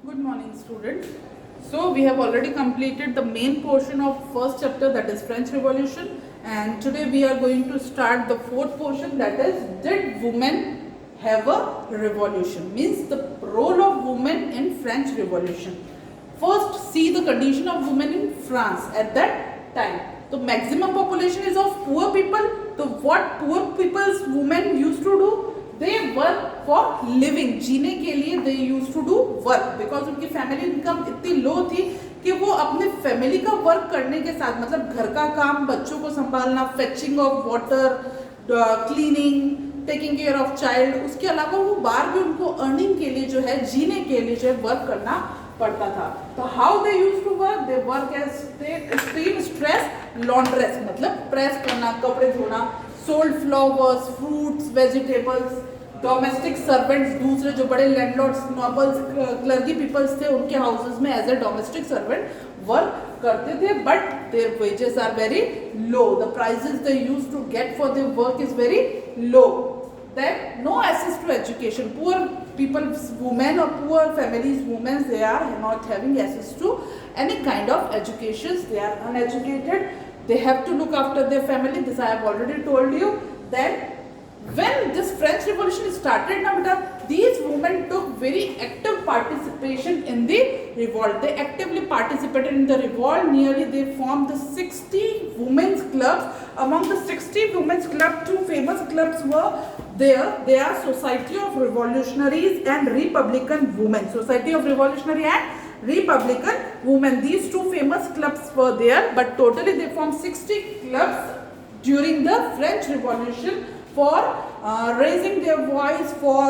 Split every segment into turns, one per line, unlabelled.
Good morning, students. So we have already completed the main portion of first chapter, that is French Revolution, and today we are going to start the fourth portion, that is did women have a revolution, means the role of women in French Revolution. First, see the condition of women in France at that time. The maximum population is of poor people. So what poor people's women used to do? They work for living, जीने के लिए they used to do work, because उनकी family income इतनी लो थी कि वो अपने family का वर्क करने के साथ, मतलब घर का काम, बच्चों को संभालना, fetching of water, cleaning, taking care of child, उसके अलावा वो बाहर भी उनको अर्निंग के लिए जो है, जीने के लिए जो है वर्क करना पड़ता था. तो how they use to work? They work as extreme stress laundress, मतलब प्रेस करना, कपड़े धोना, sold flowers, fruits, vegetables, domestic servants, दूसरे जो बड़े लैंडलॉर्ड्स, नॉबल्स, क्लर्की पीपल्स थे उनके हाउसेस में as a domestic servant work करते थे, but their wages are very low. The prices they use to get for their work is very low. Then no access to education. Poor people's women or poor families' women, they are not having access to any kind of education. They are uneducated. They have to look after their family. This I have already told you. Then when this French Revolution started, now beta, these women took very active participation in the revolt. They actively participated in the revolt. Nearly they formed the 60 women's clubs. Among the 60 women's clubs, two famous clubs were there. They are Society of Revolutionaries and Republican Women. Society of Revolutionary and Republican Women. These two famous clubs were there, but totally they formed 60 clubs during the French Revolution for raising their voice, for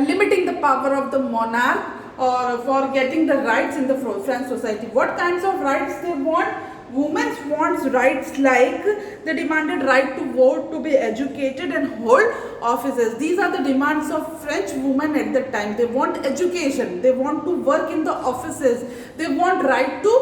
limiting the power of the monarch, or for getting the rights in the French society. What kinds of rights they want? Women wants rights like they demanded right to vote, to be educated and hold offices. These are the demands of French women at the time. They want education, they want to work in the offices, they want right to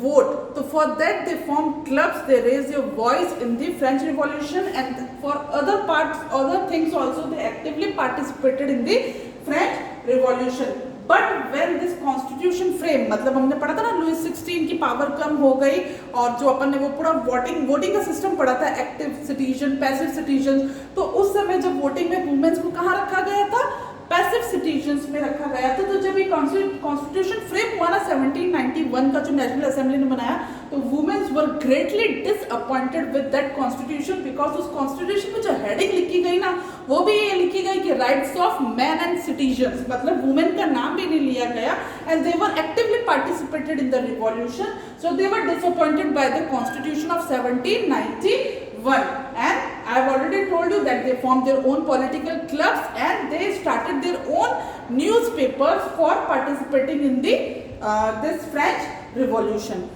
vote. So for that they form clubs, they raise their voice in the French Revolution, and for other parts, other things also they actively participated in the French Revolution. But when this constitution frame, मतलब हमने पढ़ा था ना Louis 16 की power कम हो गई, और जो अपन ने वो पूरा वोटिंग का सिस्टम पढ़ा था, एक्टिव सिटीजन, पैसिव सिटीजन, तो उस समय जब वोटिंग में वुमेन्स को कहाँ रखा गया था? पैसिव सिटीजन्स में रखा गया था. तो जब ये कॉन्स्टिट्यूशन फ्रेम हुआ ना 1791 का, जो नेशनल असेंबली ने बनाया, तो women's were greatly disappointed with that constitution, because उस कॉन्स्टिट्यूशन में जो हेडिंग लिखी गई ना, वो भी ये लिखी गई कि rights of man and citizens, मतलब वुमेन का नाम भी नहीं लिया गया, and they were actively participated in the revolution. So they were disappointed by the constitution of 1791. And I have already told you that they formed their own political clubs and they started their own newspapers for participating in the this French Revolution.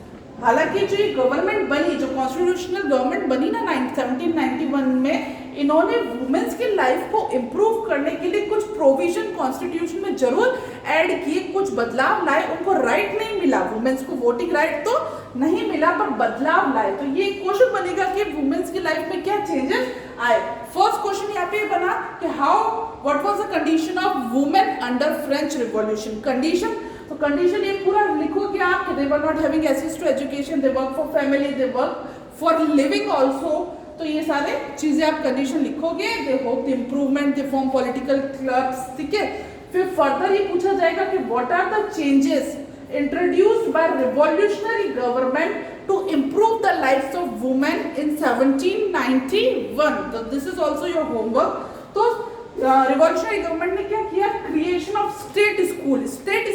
हालांकि जो ये government बनी, जो constitutional government बनी ना 1791 में, इन्होंने women's की लाइफ को इम्प्रूव करने के लिए कुछ प्रोविजन कॉन्स्टिट्यूशन में जरूर ऐड किए, कुछ बदलाव लाए. उनको राइट नहीं मिला, वुमेन्स को वोटिंग राइट तो नहीं मिला, पर बदलाव लाए. तो ये क्वेश्चन बनेगा कि वुमेन्स की लाइफ में क्या चेंजेस आए. फर्स्ट क्वेश्चन यहाँ पे बना कि how what was the condition of women under French revolution. Condition, तो कंडीशन ये पूरा लिखोगे आप कि they were not having access to education, they work for family, they work for living also. तो ये सारे चीजें आप कंडीशन लिखोगे. They hope the improvement, they form political clubs, ठीक है. फिर फर्दर ये पूछा जाएगा कि what are the changes introduced by revolutionary government to improve the lives of women in 1791. So this is also your homework. तो revolutionary government ने क्या किया? क्रिएशन ऑफ स्टेट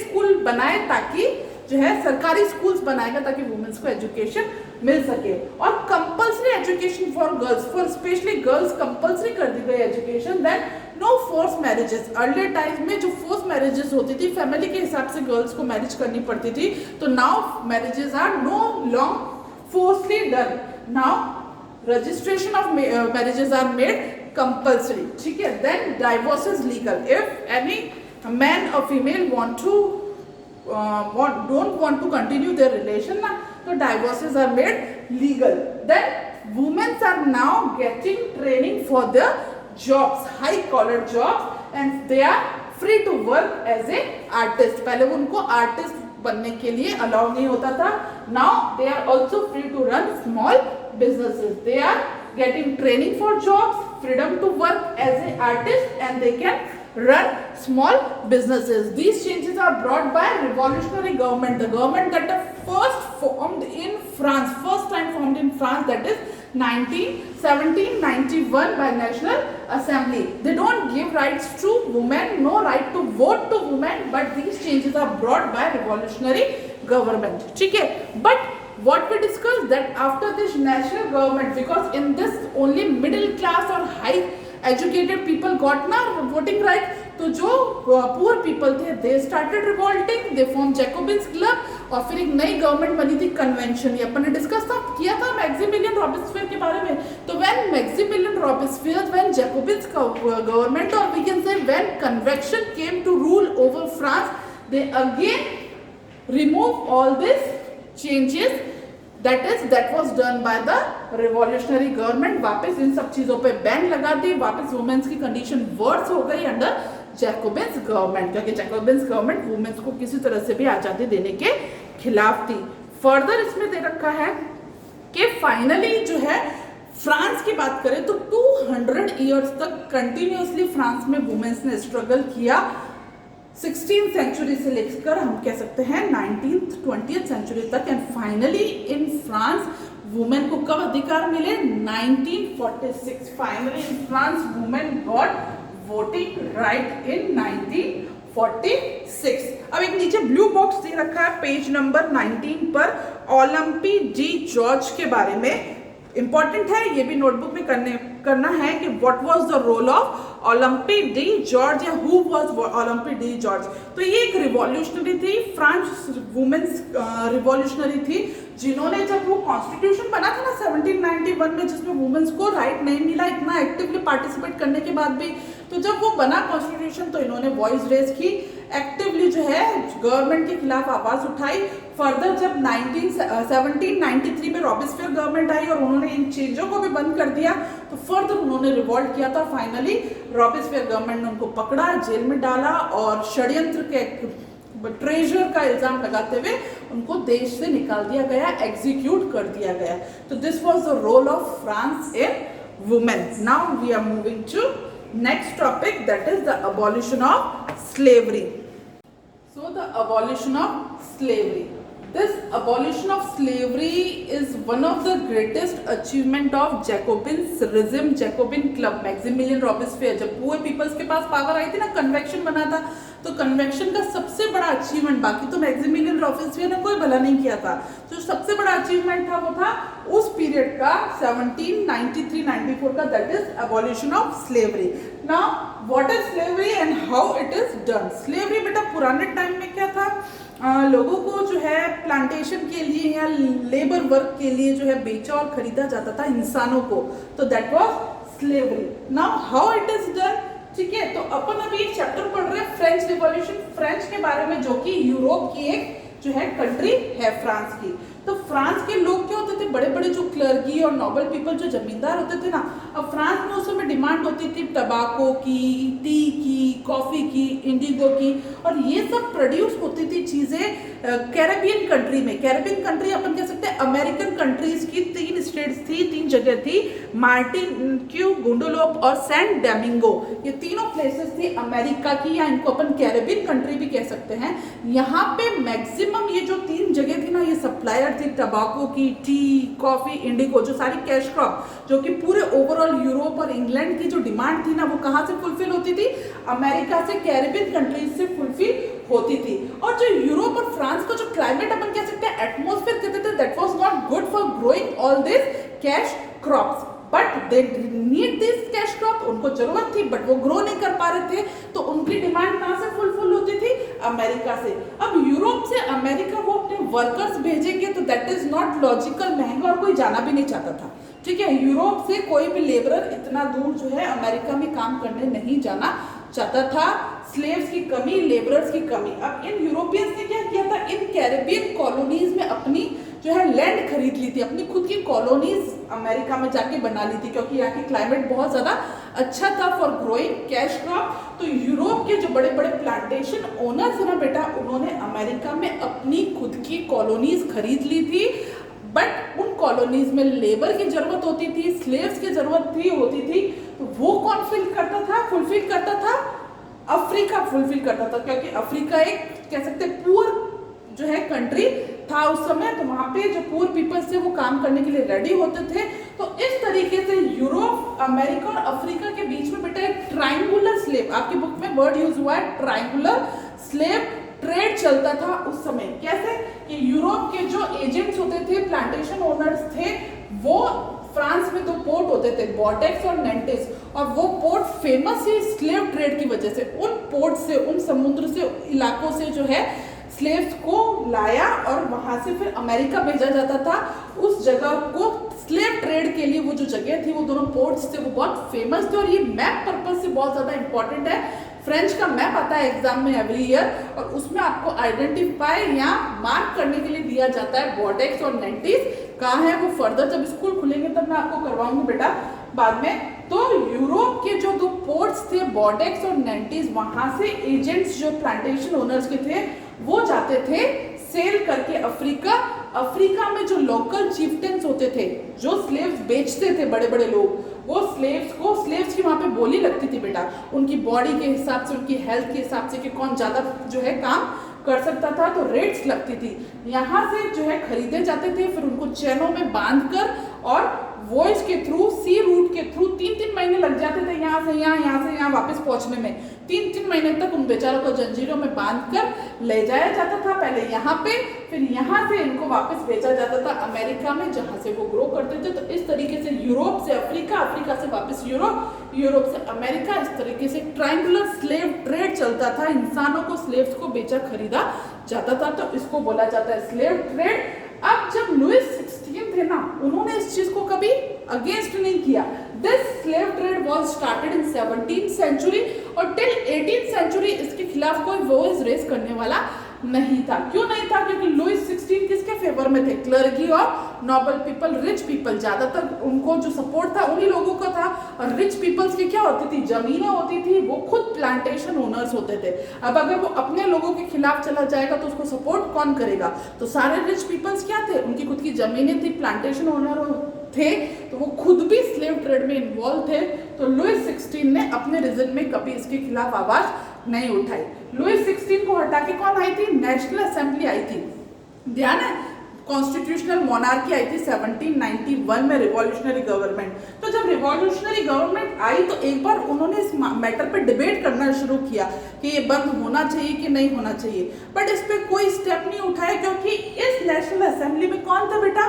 स्कूल बनाए, ताकि जो है सरकारी स्कूल्स बनाएगा ताकि वुमेन्स को एजुकेशन मिल सके. और compulsory education for girls, for specially girls compulsory कर दी गई education. Then no force marriages. Earlier times में जो फोर्स मैरिजेस होती थी, फैमिली के हिसाब से गर्ल्स को मैरिज करनी पड़ती थी, तो now marriages are no long forcely done. Now registration of marriages are made compulsory, ठीक है. Then divorce is legal. If any man or female don't want to continue their relation na, so divorces are made legal. Then women are now getting training for their jobs, high collar jobs, and they are free to work as a artist. पहले उनको artist बनने के लिए allow नहीं होता था। Now they are also free to run small businesses, they are getting training for jobs, freedom to work as an artist, and they can run small businesses. These changes are brought by revolutionary government, the government that first formed in France, first time formed in France, that is 1791 by National Assembly. They don't give rights to women, no right to vote to women, but these changes are brought by revolutionary government. ठीक है, but what we discussed that after this national government, because in this only middle class or high educated people got na voting right, तो जो poor people थे they started revolting, they formed Jacobins club, और फिर एक नई government बनी थी convention. ये अपन ने डिस्कस किया था मैक्सिमिलियन रॉबिस्फियर के बारे में। तो when Maximilien Robespierre, when Jacobins government, और we can say when convention came to rule over France, they again remove all this changes that was done by the revolutionary government। वापस इन सब चीजों पे बैन लगा दी, वापस वुमेन्स की condition verse हो गई अंडर जैकोबिन्स गवर्नमेंट, क्योंकि जैकोबिन्स गवर्नमेंट वुमेन्स को किसी तरह से भी आजादी देने के खिलाफ थी। फर्दर इसमें दे रखा है कि फाइनली जो है फ्रांस की बात करें तो 200 इयर्स तक कंटिन्यूसली फ्रांस में वुमेन्स ने स्ट्रगल किया, 16th सेंचुरी से लेकर हम कह सकते हैं 19th 20th सेंचुरी तक। And finally in France women को कब अधिकार मिले? 1946। Finally in France women got voting right in 1946। अब एक नीचे ब्लू बॉक्स दे रखा है पेज नंबर 19 पर ओलंपी डी जॉर्ज के बारे में। इंपॉर्टेंट है, ये भी नोटबुक में करना है कि what was the role of Olympe de जॉर्ज, या हु वाज ओलंपी डी जॉर्ज। तो ये एक रिवॉल्यूशनरी थी, फ्रांस वुमेन्स रिवॉल्यूशनरी थी, जिन्होंने जब वो कॉन्स्टिट्यूशन बना था ना 1791 में, जिसमें वुमेन्स को राइट नहीं मिला इतना एक्टिवली पार्टिसिपेट करने के बाद भी, तो जब वो बना कॉन्स्टिट्यूशन तो इन्होंने वॉइस रेज की, एक्टिवली जो है गवर्नमेंट के खिलाफ आवाज उठाई। फर्दर जब 1793 में रॉबिस्फियर गवर्नमेंट आई और उन्होंने इन चीजों को भी बंद कर दिया, तो फर्दर उन्होंने रिवॉल्ट किया था। फाइनली रॉबिस्फियर गवर्नमेंट ने उनको पकड़ा, जेल में डाला और षड्यंत्र के ट्रेजर का इल्जाम लगाते हुए उनको देश से निकाल दिया गया, एग्जीक्यूट कर दिया गया। तो this was the role of France in women. Now we are moving to next topic, that is the abolition of slavery. So the abolition of slavery, this abolition of slavery is one of the greatest achievement of Jacobinism, Jacobin club, Maximilian Robespierre। जब पूरे peoples के पास power आई थी ना, convention बना था, तो convention का सबसे बड़ा अचीवमेंट, बाकी तो मैक्सिमिलियन रॉबिस्फियर ने कोई भला नहीं किया था, जो सबसे बड़ा अचीवमेंट था वो था उस पीरियड का 1793-94 का, that is abolition of slavery. Now what is slavery and how it is done? Slavery बेटा पुराने टाइम में क्या था, लोगों को जो है प्लांटेशन के लिए या लेबर वर्क के लिए जो है बेचा और खरीदा जाता था इंसानों को, तो that was slavery. Now how it is done, ठीक है। तो अपन अभी एक चैप्टर पढ़ रहे हैं फ्रेंच रिवॉल्यूशन, फ्रेंच के बारे में, जो कि यूरोप की एक जो है कंट्री है फ्रांस की। तो फ्रांस के लोग क्या होते थे, बड़े बड़े जो क्लर्की और नोबल पीपल जो जमींदार होते थे ना, अब फ्रांस में उस समय डिमांड होती थी टबाको की, टी की, कॉफी की, इंडिगो की, और ये सब प्रोड्यूस होती थी चीजें कैरेबियन कंट्री में। कैरेबियन कंट्री अपन कह सकते हैं अमेरिकन कंट्रीज की 3 स्टेट्स थी, 3 जगह थी, मार्टिन क्यू, गुंडोलोप और सैन डोमिंगो। ये तीनों प्लेसेस थी अमेरिका की, या इनको अपन कैरेबियन कंट्री भी कह सकते हैं। यहाँ पे मैक्सिमम ये जो 3 जगह थी ना, ये सप्लायर थी टबाको की, टी, कॉफी, इंडिगो, जो सारी कैश क्रॉप, जो कि पूरे ओवरऑल यूरोप और इंग्लैंड की जो डिमांड थी ना, वो कहाँ से फुलफिल होती थी? अमेरिका से, कैरेबियन कंट्रीज से फुलफिल होती थी। और जो यूरोप और फ्रांस का जो क्लाइमेट अपन कह सकते हैं एटमॉस्फेयर कहते थे, that was not good for growing all this cash crops, but they need this cash crop, उनको जरूरत थी बट वो ग्रो नहीं कर पा रहे थे, तो उनकी डिमांड कहाँ से फुलफिल होती थी? अमेरिका से। अब यूरोप से अमेरिका वो अपने वर्कर्स भेजेंगे तो दैट इज नॉट लॉजिकल, महंगा, और कोई जाना भी नहीं चाहता था, ठीक है। यूरोप से कोई भी लेबरर इतना दूर जो है अमेरिका में काम करने नहीं जाना चाहता था, स्लेव्स की कमी, लेबरर्स की कमी। अब इन यूरोपियंस ने क्या किया था, इन कैरेबियन कॉलोनीज में अपनी जो है लैंड खरीद ली थी, अपनी खुद की कॉलोनीज अमेरिका में जाके बना ली थी, क्योंकि यहाँ की क्लाइमेट बहुत ज्यादा अच्छा था फॉर ग्रोइंग कैश क्रॉप। तो यूरोप के जो बड़े बड़े प्लांटेशन ओनर्स है ना बेटा, उन्होंने अमेरिका में अपनी खुद की कॉलोनीज खरीद ली थी। बट उन कॉलोनीज में लेबर की जरूरत होती थी, स्लेव्स की जरूरत होती थी। तो वो कौन फुलफिल करता था? अफ्रीका फुलफिल करता था, क्योंकि अफ्रीका एक कह सकते हैं पुअर जो है कंट्री था उस समय। तो वहां पे जो पुअर पीपल्स थे वो काम करने के लिए रेडी होते थे। तो इस तरीके से यूरोप, अमेरिका और अफ्रीका के बीच में बेटा एक ट्रायंगुलर स्लेव, आपकी बुक में वर्ड यूज हुआ है ट्रायंगुलर स्लेव ट्रेड चलता था उस समय। कैसे कि यूरोप के जो एजेंट्स होते थे, प्लांटेशन ओनर्स थे, वो फ्रांस में 2 पोर्ट होते थे, बॉर्डेक्स और नेंटिस, और वो पोर्ट फेमस है स्लेव ट्रेड की वजह से। उन पोर्ट से, उन समुद्र से, इलाकों से जो है स्लेव्स को लाया और वहां से फिर अमेरिका भेजा जाता था। उस जगह को स्लेव ट्रेड के लिए वो जो जगह थी, वो दोनों पोर्ट्स थे, वो बहुत फेमस थे। और ये मैप पर्पज से बहुत ज्यादा इंपॉर्टेंट है। फ्रेंच का मैप आता है एग्जाम में एवरी ईयर, और उसमें आपको आइडेंटिफाई या मार्क करने के लिए दिया जाता है बॉर्डेक्स और नेंटिस कहाँ है। वो फर्दर जब स्कूल खुलेंगे तब मैं आपको करवाऊंगी बेटा बाद में। तो यूरोप के जो 2 पोर्ट्स थे, बॉर्डेक्स और नेंटिस, वहां से एजेंट्स जो प्लांटेशन ओनर्स के थे वो जाते थे सेल करके अफ्रीका। अफ्रीका में जो लोकल चीफ्टेंस होते थे, जो स्लेव्स बेचते थे बड़े बड़े लोग, वो स्लेव्स की वहां पे बोली लगती थी बेटा, उनकी बॉडी के हिसाब से, उनकी हेल्थ के हिसाब से कि कौन ज्यादा जो है काम कर सकता था, तो रेट्स लगती थी। यहाँ से जो है खरीदे जाते थे, फिर उनको चैनों में बांधकर और वॉइस के थ्रू, सी रूट के थ्रू 3-3 महीने लग जाते थे यहाँ से यहाँ वापस पहुंचने में। 3-3 महीने तक उन बेचारों को जंजीरों में बांधकर ले जाया जाता था, पहले यहाँ पे, फिर यहाँ से इनको वापस भेजा जाता था अमेरिका में, जहाँ से वो ग्रो करते थे। तो इस तरीके से यूरोप से अफ्रीका, अफ्रीका से वापस यूरोप, यूरोप से अमेरिका, इस तरीके से ट्रायंगुलर स्लेव ट्रेड चलता था। इंसानों को, स्लेव्स को बेचा खरीदा जाता था, तो इसको बोला जाता है स्लेव ट्रेड। अब जब लुइस 16 थे ना, उन्होंने इस चीज को कभी अगेंस्ट नहीं किया। This slave trade was started in 17th century, और टिल 18th सेंचुरी इसके खिलाफ कोई वॉइस रेस करने वाला नहीं था। क्यों नहीं था? क्योंकि लुइस 16 किसके फेवर में थे? क्लर्की और नोबल पीपल, रिच पीपल, ज्यादातर उनको जो सपोर्ट था उन्हीं लोगों का था। और रिच पीपल्स की क्या होती थी? जमीनें होती थी, वो खुद प्लांटेशन ओनर्स होते थे। अब अगर वो अपने लोगों के खिलाफ चला जाएगा तो उसको सपोर्ट कौन करेगा? तो सारे रिच पीपल्स क्या थे? उनकी खुद की जमीनें थी, प्लांटेशन ओनर थे, तो वो खुद भी स्लेव ट्रेड में इन्वॉल्व थे। तो लुइस 16 ने अपने रीजन में कभी इसके खिलाफ आवाज नहीं उठाई। लुइस 16 को हटा के कौन आई थी? नेशनल असेंबली आई थी। ध्यान है, कॉन्स्टिट्यूशनल मोनार्की आई थी 1791 में, रिवॉल्यूशनरी गवर्नमेंट। तो जब रिवॉल्यूशनरी गवर्नमेंट आई तो एक बार उन्होंने इस मैटर पे डिबेट करना शुरू किया कि ये बंद होना चाहिए कि नहीं होना चाहिए, बट इस पे कोई स्टेप नहीं उठाया, क्योंकि इस नेशनल असेंबली में कौन था बेटा?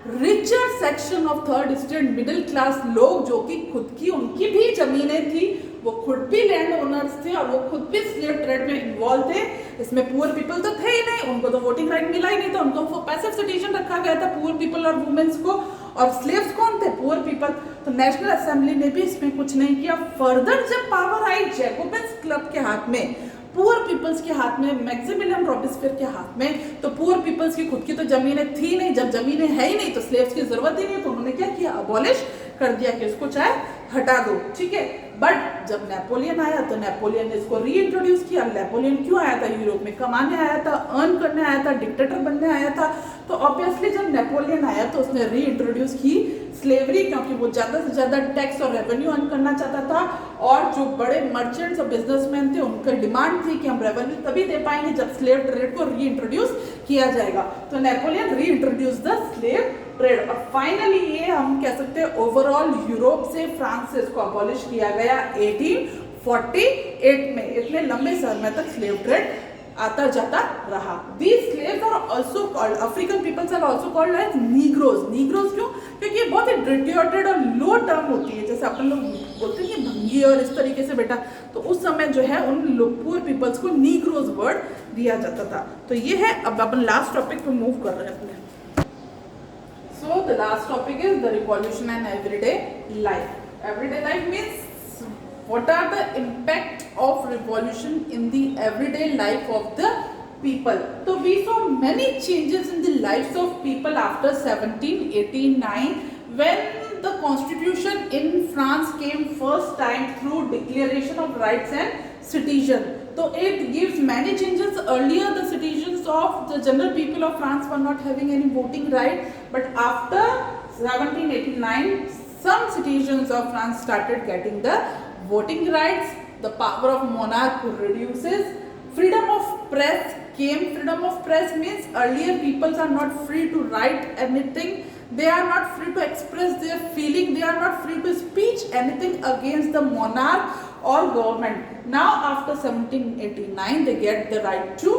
Richer section of third state, middle class लोग, जो कि खुद की, उनकी भी जमीनें थी, वो खुद भी लैंड ओनर्स थे और वो खुद भी स्लेव ट्रेड में इन्वॉल्व थे। इसमें पुअर पीपल तो थे ही नहीं, उनको तो वोटिंग राइट मिला ही नहीं था, उनको पैसिव सिटीजन रखा गया था, पुअर पीपल और वुमेन्स को। और स्लेव्स कौन थे? Poor people. तो नेशनल असेंबली ने भी इसमें कुछ नहीं किया। फर्दर जब पावर आई जैकोबिन्स क्लब के हाथ में, पुअर पीपल्स के हाथ में, मैक्सिमिलियन रॉबिस्फियर के हाथ में, तो पुअर पीपल्स की खुद की तो जमीनें थी नहीं। जब जमीनें है ही नहीं तो स्लेव्स की जरूरत ही नहीं, तो उन्होंने क्या किया? अबॉलिश कर दिया कि इसको चाहे हटा दो, ठीक है। बट जब नेपोलियन आया तो नेपोलियन ने इसको रीइंट्रोड्यूस किया। नेपोलियन क्यों आया था? यूरोप में कमाने आया था, अर्न करने आया था, डिक्टेटर बनने आया था। तो ऑब्वियसली जब नेपोलियन आया तो उसने रीइंट्रोड्यूस की स्लेवरी, क्योंकि वो ज्यादा से ज्यादा टैक्स और रेवेन्यू अर्न करना चाहता था। और जो बड़े मर्चेंट्स और बिजनेसमैन थे, उनका डिमांड थी कि हम रेवेन्यू तभी दे पाएंगे जब स्लेव ट्रेड को रीइंट्रोड्यूस किया जाएगा। तो Napoleon reintroduce the slave trade. और फाइनली ये हम कह सकते हैं ओवरऑल यूरोप से, फ्रांस से इसको अबॉलिश किया गया 1848 में। इतने लंबे समय तक स्लेव ट्रेड आता जाता रहा। These slaves are also called, African peoples are also called as Negroes. Negroes क्यों? क्योंकि ये बहुत ही डिटोरेटेड और लो टर्म होती है, जैसे अपन लोग बोलते हैं कि भंगी और इस तरीके से बेटा। तो उस समय जो है उन लोग पुअर पीपल्स को नीग्रोज वर्ड दिया जाता था। तो ये है। अब अपन लास्ट टॉपिक पे मूव कर रहे हैं अपने। So the last topic is the revolution and everyday life. Everyday life means what are the impact of revolution in the everyday life of the people. So we saw many changes in the lives of people after 1789 when the constitution in France came first time through declaration of rights and citizen. So it gives many changes. Earlier the citizens of the general people of France were not having any voting right, but after 1789 some citizens of France started getting the voting rights. The power of monarch reduces. Freedom of press came. Freedom of press means earlier people are not free to write anything. They are not free to express their feeling. They are not free to speak anything against the monarch or government. Now after 1789 they get the right to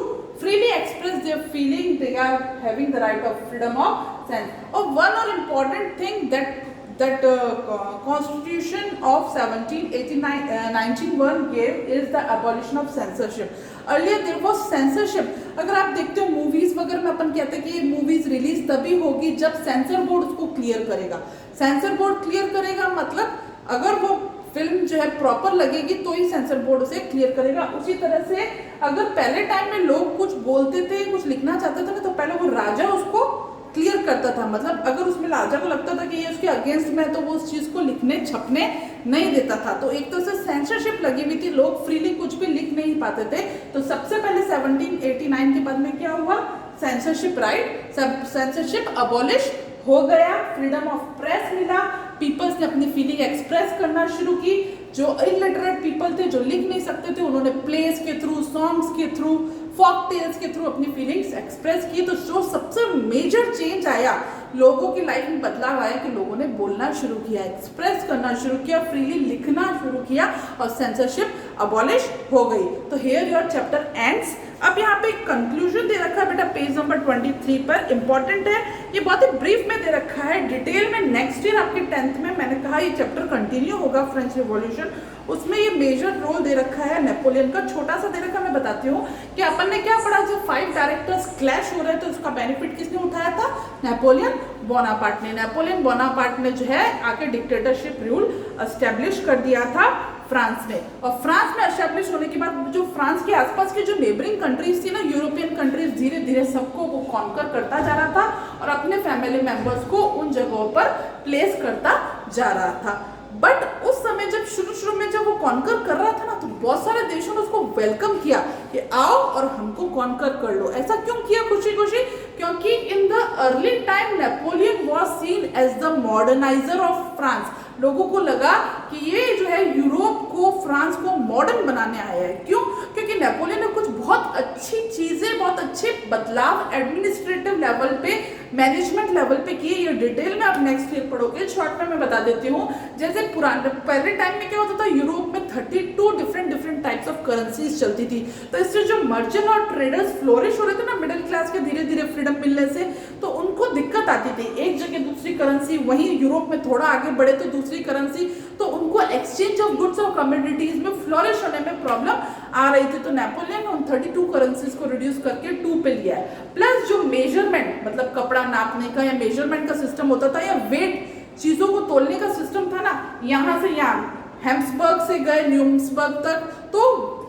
freely express their feeling. They are having the right of freedom of sense. One more important thing that constitution of 1901 gave is the abolition of censorship. Earlier there was censorship. अगर आप देखते हो movies वगैरह में अपन कहते हैं कि ये मूवीज रिलीज तभी होगी जब सेंसर बोर्ड उसको क्लियर करेगा. सेंसर बोर्ड क्लियर करेगा मतलब अगर वो फिल्म जो है प्रॉपर लगेगी तो ही सेंसर बोर्ड उसे क्लियर करेगा. उसी तरह से अगर पहले टाइम में लोग कुछ बोलते थे, कुछ लिखना चाहते थे तो पहले वो राजा उसको क्लियर करता था. मतलब अगर उसमें राजा को लगता था कि ये उसके अगेंस्ट में है तो वो उस चीज को लिखने छपने नहीं देता था. तो एक तरह से सेंसरशिप लगी हुई थी. लोग फ्रीली कुछ भी लिख नहीं पाते थे. तो सबसे पहले 1789 के बाद में क्या हुआ, सेंसरशिप राइट, सेंसरशिप अबॉलिश हो गया. फ्रीडम ऑफ प्रेस मिला. पीपल्स ने अपनी फीलिंग एक्सप्रेस करना शुरू की. जो इलिटरेट पीपल थे, जो लिख नहीं सकते थे, उन्होंने प्लेस के थ्रू, सॉन्ग्स के थ्रू, फॉक टेल्स के थ्रू अपनी फीलिंग्स एक्सप्रेस की. तो जो सबसे मेजर चेंज आया, लोगों की लाइफ में बदलाव आया कि लोगों ने बोलना शुरू किया, एक्सप्रेस करना शुरू किया, फ्रीली लिखना शुरू किया और सेंसरशिप अबॉलिश हो गई. तो हियर योर चैप्टर एंड्स. अब यहाँ पे एक कंक्लूजन दे रखा है बेटा पेज नंबर 23 पर. इंपॉर्टेंट है, ये बहुत ही ब्रीफ में दे रखा है. डिटेल में नेक्स्ट ईयर आपके 10th में मैंने कहा ये चैप्टर कंटिन्यू होगा फ्रेंच रिवॉल्यूशन. उसमें ये मेजर रोल दे रखा है नेपोलियन का. छोटा सा दे रखा मैं बताती हूँ कि अपन ने क्या पढ़ा, जब 5 डायरेक्टर्स क्लैश हो रहे थे उसका बेनिफिट किसने उठाया था, नेपोलियन बोनापार्ट ने. नेपोलियन बोनापार्ट ने जो है आके डिक्टेटरशिप रूल एस्टेब्लिश कर दिया था फ्रांस में. और फ्रांस में एस्टेब्लिश होने के बाद जो फ्रांस के आसपास की जो नेबरिंग कंट्रीज थी ना, यूरोपियन कंट्रीज, धीरे धीरे सबको वो कॉन्कर करता जा रहा था और अपने फैमिली मेंबर्स को उन जगहों पर प्लेस करता जा रहा था. बट उस समय जब शुरू में जब वो कॉन्कर कर रहा था ना, तो बहुत सारे देशों ने उसको वेलकम किया कि आओ और हमको कॉन्कर कर लो. ऐसा क्यों किया खुशी खुशी? क्योंकि in the early time Napoleon was seen as the moderniser of France. लोगों को लगा कि ये जो है यूरोप को, फ्रांस को मॉडर्न बनाने आया है. क्यों? क्योंकि नेपोलियन ने कुछ बहुत अच्छी चीजें, बहुत अच्छे बदलाव एडमिनिस्ट्रेटिव लेवल पे, मैनेजमेंट लेवल पे किए. ये डिटेल में आप नेक्स्ट ईयर पढ़ोगे. शॉर्ट में मैं बता देती हूँ. जैसे पुराने पहले टाइम में क्या होता था, यूरोप में 32 डिफरेंट टाइप्स ऑफ करेंसीज चलती थी. तो इससे जो मर्चेंट और ट्रेडर्स फ्लोरिश हो रहे थे ना मिडिल क्लास के, धीरे धीरे फ्रीडम मिलने से, तो उनको दिक्कत आती थी. एक जगह दूसरी करेंसी, वहीं यूरोप में थोड़ा आगे बढ़े तो दूसरी करेंसी, तो उनको एक्सचेंज ऑफ गुड्स और कमोडिटीज में फ्लोरिश होने में प्रॉब्लम आ रही थी. तो नेपोलियन ने उन 32 करेंसीज को रिड्यूस करके 2 पे लिया है. प्लस जो मेजरमेंट, मतलब कपड़ा नापने का या मेजरमेंट का सिस्टम होता था, या वेट, चीजों को तोलने का सिस्टम था ना, यहाँ से यहाँ हेम्सबर्ग से गए न्यूम्सबर्ग तक, तो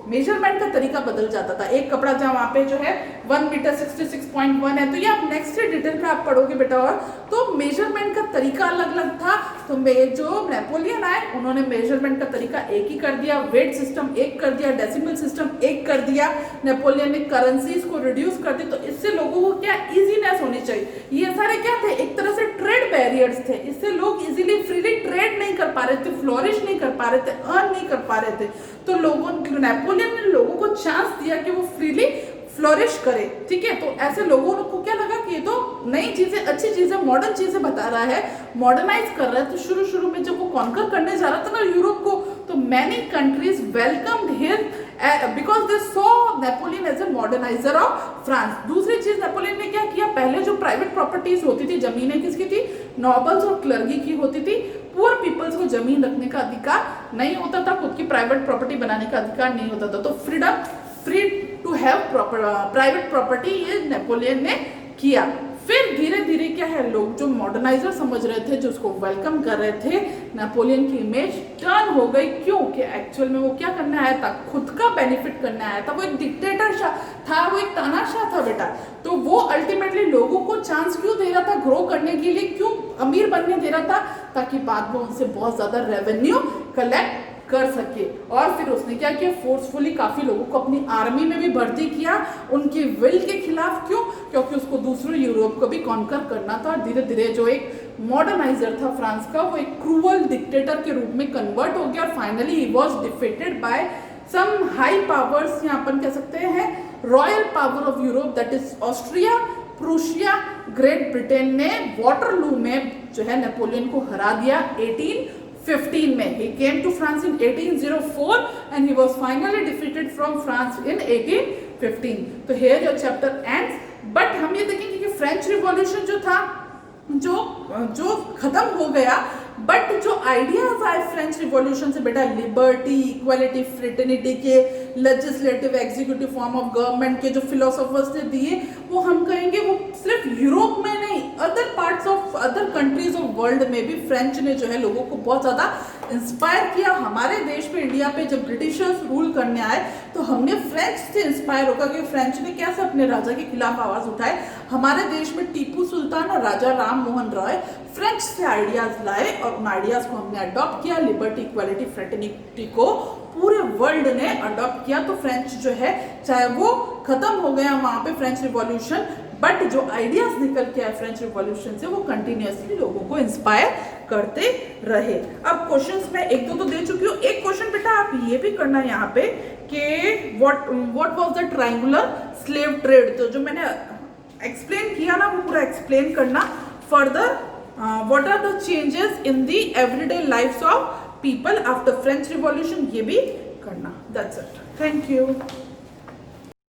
मेजरमेंट का तरीका बदल जाता था. एक कपड़ा जहाँ वहाँ पे जो है 1 मीटर 66.1 है, तो ये आप नेक्स्ट डिटेल में आप पढ़ोगे बेटा. और तो मेजरमेंट का तरीका अलग अलग था. तो जो नेपोलियन आए उन्होंने मेजरमेंट का तरीका एक ही कर दिया, वेट सिस्टम एक कर दिया, डेसिमल सिस्टम एक कर दिया. नेपोलियन ने करेंसीज को रिड्यूस कर दी. तो इससे लोगों को क्या इजीनेस होनी चाहिए. ये सारे क्या थे, एक तरह से ट्रेड बैरियर्स थे. इससे लोग इजीली फ्रीली ट्रेड नहीं कर पा रहे थे, फ्लोरिश नहीं कर पा रहे थे, अर्न नहीं कर पा रहे थे. तो नेपोलियन ने लोगों को चांस दिया कि वो फ्रीली फ्लोरिश करे. ठीक है, तो ऐसे लोगों को क्या लगा कि ये तो नई चीजें, अच्छी चीजें, मॉडर्न चीजें बता रहा है, मॉडर्नाइज कर रहा है. तो शुरू में जब वो कॉन्कर करने जा रहा था ना यूरोप को, तो many countries welcomed him because they saw Napoleon as a moderniser of France. दूसरी चीज नेपोलियन ने क्या किया, पहले जो प्राइवेट प्रॉपर्टीज होती थी, जमीनें किसकी थी, नॉबल्स और क्लर्गी की होती थी. पुअर पीपल्स को जमीन रखने का अधिकार नहीं होता था, खुद की प्राइवेट प्रॉपर्टी बनाने का अधिकार नहीं होता था. तो free to have private property ये नेपोलियन ने किया. फिर धीरे धीरे क्या है, लोग जो मॉडर्नाइजर समझ रहे थे, जो उसको वेलकम कर रहे थे, नेपोलियन की इमेज टर्न हो गई। क्यों? कि एक्चुअल में वो क्या करने आया था, खुद का बेनिफिट करने आया था। वो एक डिक्टेटर था, वो एक तानाशाह था बेटा। तो वो अल्टीमेटली लोगों को चांस क्यों दे रहा था ग्रो करने के लिए, क्यों अमीर बनने दे रहा था, ताकि बाद में उनसे बहुत ज्यादा रेवेन्यू कलेक्ट कर सके। और फिर उसने क्या किया, फोर्सफुली काफी लोगों को अपनी आर्मी में भी भर्ती किया, उनकी विल के खिलाफ। क्यों? क्योंकि उसको दूसरे यूरोप को भी कॉन्कर करना था। धीरे धीरे जो एक मॉडर्नाइजर था फ्रांस का, वो एक क्रूअल डिक्टेटर के रूप में कन्वर्ट हो गया। और finally he was defeated by some high powers, यहाँ अपन कह सकते हैं royal power of Europe, that is Austria, Prussia, Great Britain ने वाटरलू में जो है नेपोलियन को हरा दिया 1815 में। He came to France in 1804 and he was finally defeated from France in 1815. तो here your chapter ends. But हम ये देखेंगे कि फ्रेंच रिवॉल्यूशन जो था, जो खत्म हो गया, बट जो आइडियाज आए फ्रेंच रिवॉल्यूशन से बेटा, लिबर्टी, इक्वालिटी, फ्रेटर्निटी के, legislative executive form of government के जो फिलोसोफर्स ने दिए, वो हम कहेंगे वो सिर्फ यूरोप में नहीं, other parts of other countries of world में भी फ्रेंच ने जो है लोगों को बहुत ज़्यादा इंस्पायर किया। हमारे देश पे, इंडिया पे जब ब्रिटिशर्स रूल करने आए तो हमने फ्रेंच से इंस्पायर होकर कि फ्रेंच ने कैसे अपने राजा के खिलाफ आवाज उठाए। हमारे देश में टीपू सुल्तान और राजा राम मोहन रॉय फ्रेंच से आइडियाज लाए और उन आइडियाज को हमने अडॉप्ट किया। लिबर्टी, इक्वालिटी, फ्रेटर्निटी को पूरे वर्ल्ड ने अडॉप्ट किया। तो फ्रेंच जो है, चाहे वो खत्म हो गया वहां पे फ्रेंच रिवॉल्यूशन, बट जो आइडियाज निकल के आए फ्रेंच रिवॉल्यूशन से, वो कंटिन्यूअसली लोगों को इंस्पायर करते रहे। अब क्वेश्चंस में एक दो तो दे चुकी हूँ। एक क्वेश्चन बेटा आप ये भी करना है यहाँ पे कि what was the triangular slave trade. तो जो मैंने एक्सप्लेन किया ना, वो पूरा एक्सप्लेन करना। Further what are the changes in the everyday lifes of people after French revolution, ये भी करना। That's it, thank you.